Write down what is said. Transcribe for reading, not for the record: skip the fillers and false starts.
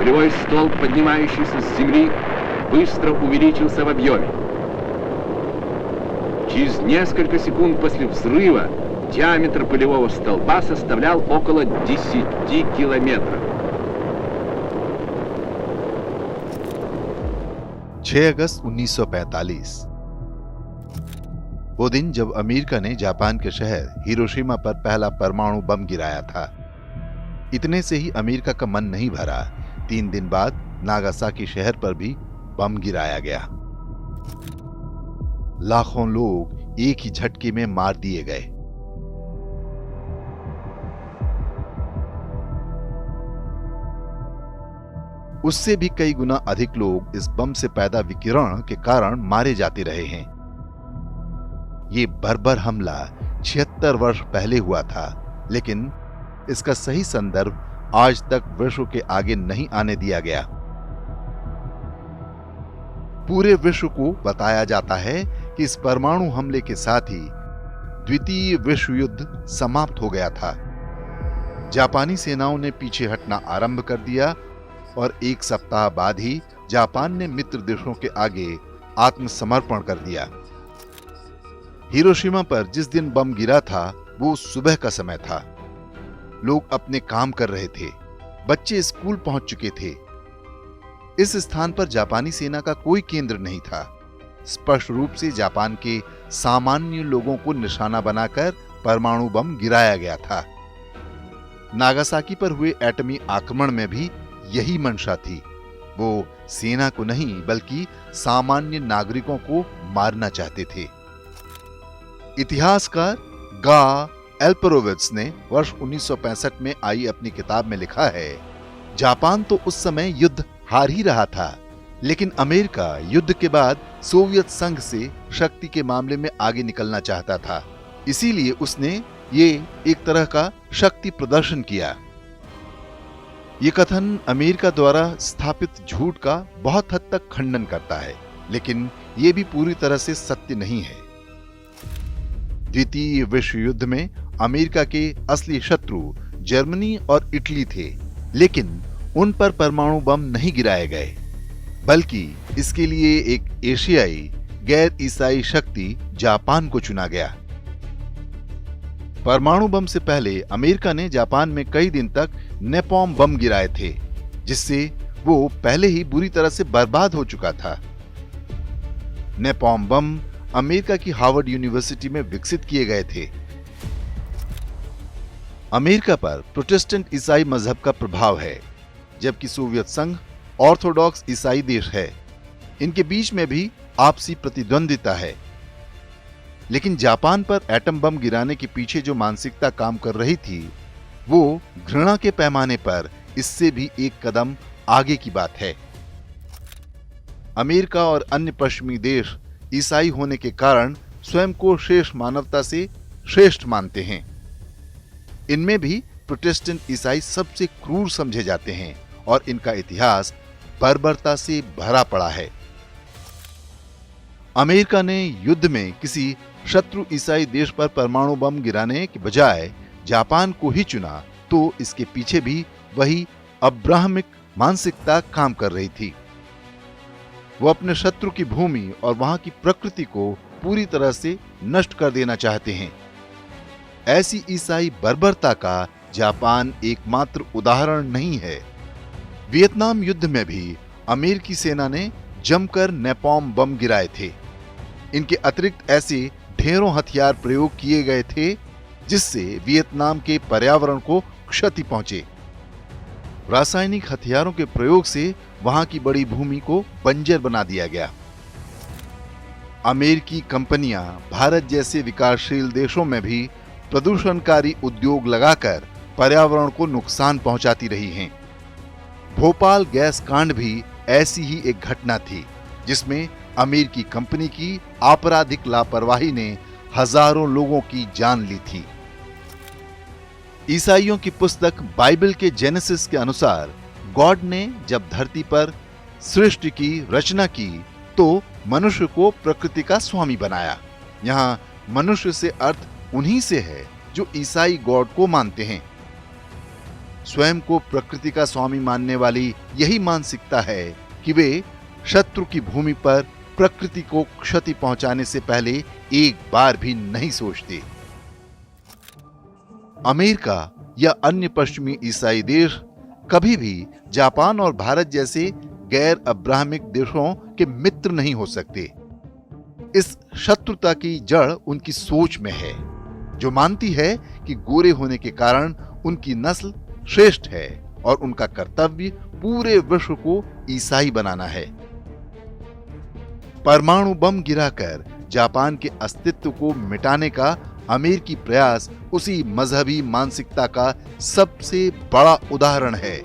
Кривой столб, поднимающийся с земли, быстро увеличился в объеме. Через несколько секунд после взрыва диаметр пылевого столба составлял около 10 километров. 6 अगस्त 1945 वो दिन जब अमेरिका ने जापान के शहर हिरोशिमा पर पहला परमाणु बम गिराया था। इतने से ही अमेरिका का मन नहीं भरा। 3 दिन बाद नागासाकी शहर पर भी बम गिराया गया। लाखों लोग एक ही झटके में मार दिए गए। उससे भी कई गुना अधिक लोग इस बम से पैदा विकिरण के कारण मारे जाते रहे हैं। ये बर्बर हमला 76 वर्ष पहले हुआ था, लेकिन इसका सही संदर्भ आज तक विश्व के आगे नहीं आने दिया गया। पूरे विश्व को बताया जाता है कि इस परमाणु हमले के साथ ही द्वितीय विश्व युद्ध समाप्त हो गया था। जापानी सेनाओं ने पीछे हटना आरंभ कर दिया और 1 सप्ताह बाद ही जापान ने मित्र देशों के आगे आत्मसमर्पण कर दिया। हिरोशिमा पर जिस दिन बम गिरा था वो सुबह का समय था। लोग अपने काम कर रहे थे, बच्चे स्कूल पहुंच चुके थे। इस स्थान पर जापानी सेना का कोई केंद्र नहीं था। स्पष्ट रूप से जापान के सामान्य लोगों को निशाना बनाकर परमाणु बम गिराया गया था। नागासाकी पर हुए एटमी आक्रमण में भी यही मंशा थी। वो सेना को नहीं बल्कि सामान्य नागरिकों को मारना चाहते थे। इतिहासकार गा एल्परोविट्स ने वर्ष 1965 में आई अपनी किताब में लिखा है, जापान तो उस समय युद्ध हार ही रहा था, लेकिन अमेरिका युद्ध के बाद सोवियत संघ से शक्ति के मामले में आगे निकलना चाहता था। इसीलिए उसने ये एक तरह का शक्ति प्रदर्शन किया। ये कथन अमेरिका द्वारा स्थापित झूठ का बहुत हद तक खंडन करता है, लेकिन ये भी पूरी तरह से सत्य नहीं है। द्वितीय विश्व युद्ध में अमेरिका के असली शत्रु जर्मनी और इटली थे, लेकिन उन पर परमाणु बम नहीं गिराए गए, बल्कि इसके लिए एक एशियाई गैर ईसाई शक्ति जापान को चुना गया। परमाणु बम से पहले अमेरिका ने जापान में कई दिन तक नेपॉम बम गिराए थे, जिससे वो पहले ही बुरी तरह से बर्बाद हो चुका था। नेपॉम बम अमेरिका की हार्वर्ड यूनिवर्सिटी में विकसित किए गए थे। अमेरिका पर प्रोटेस्टेंट ईसाई मजहब का प्रभाव है, जबकि सोवियत संघ ऑर्थोडॉक्स ईसाई देश है। इनके बीच में भी आपसी प्रतिद्वंदिता है। लेकिन जापान पर एटम बम गिराने के पीछे जो मानसिकता काम कर रही थी, वो घृणा के पैमाने पर इससे भी एक कदम आगे की बात है। अमेरिका और अन्य पश्चिमी देश ईसाई होने के कारण स्वयं को शेष मानवता से श्रेष्ठ मानते हैं। इनमें भी प्रोटेस्टेंट ईसाई सबसे क्रूर समझे जाते हैं और इनका इतिहास बर्बरता से भरा पड़ा है। अमेरिका ने युद्ध में किसी शत्रु ईसाई देश पर परमाणु बम गिराने के बजाय जापान को ही चुना, तो इसके पीछे भी वही अब्राहमिक मानसिकता काम कर रही थी। वो अपने शत्रु की भूमि और वहां की प्रकृति को पूरी तरह से नष्ट कर देना चाहते हैं। ऐसी ईसाई बर्बरता का जापान एकमात्र उदाहरण नहीं है। वियतनाम युद्ध में भी अमेरिकी सेना ने जमकर नेपॉम बम गिराए थे। इनके अतिरिक्त ऐसे ढेरों हथियार प्रयोग किए गए थे, जिससे वियतनाम के पर्यावरण को क्षति पहुंचे। रासायनिक हथियारों के प्रयोग से वहां की बड़ी भूमि को बंजर बना दिया गया। अमेरिकी कंपनियां भारत जैसे विकासशील देशों में भी प्रदूषणकारी उद्योग लगाकर पर्यावरण को नुकसान पहुंचाती रही हैं। भोपाल गैस कांड भी ऐसी ही एक घटना थी, जिसमें अमेरिकी कंपनी की आपराधिक लापरवाही ने हजारों लोगों की जान ली थी। ईसाइयों की पुस्तक बाइबल के जेनेसिस के अनुसार गॉड ने जब धरती पर सृष्टि की रचना की, तो मनुष्य को प्रकृति का स्वामी बनाया। यहाँ मनुष्य से अर्थ उन्हीं से है जो ईसाई गॉड को मानते हैं। स्वयं को प्रकृति का स्वामी मानने वाली यही मानसिकता है कि वे शत्रु की भूमि पर प्रकृति को क्षति पहुंचाने से पहले एक बार भी नहीं सोचते। अमेरिका या अन्य पश्चिमी ईसाई देश कभी भी जापान और भारत जैसे गैर अब्राहमिक देशों के मित्र नहीं हो सकते। इस शत्रुता की जड़ उनकी सोच में है, जो मानती है कि गोरे होने के कारण उनकी नस्ल श्रेष्ठ है और उनका कर्तव्य पूरे विश्व को ईसाई बनाना है। परमाणु बम गिराकर जापान के अस्तित्व को मिटाने का अमेरिकी प्रयास उसी मजहबी मानसिकता का सबसे बड़ा उदाहरण है।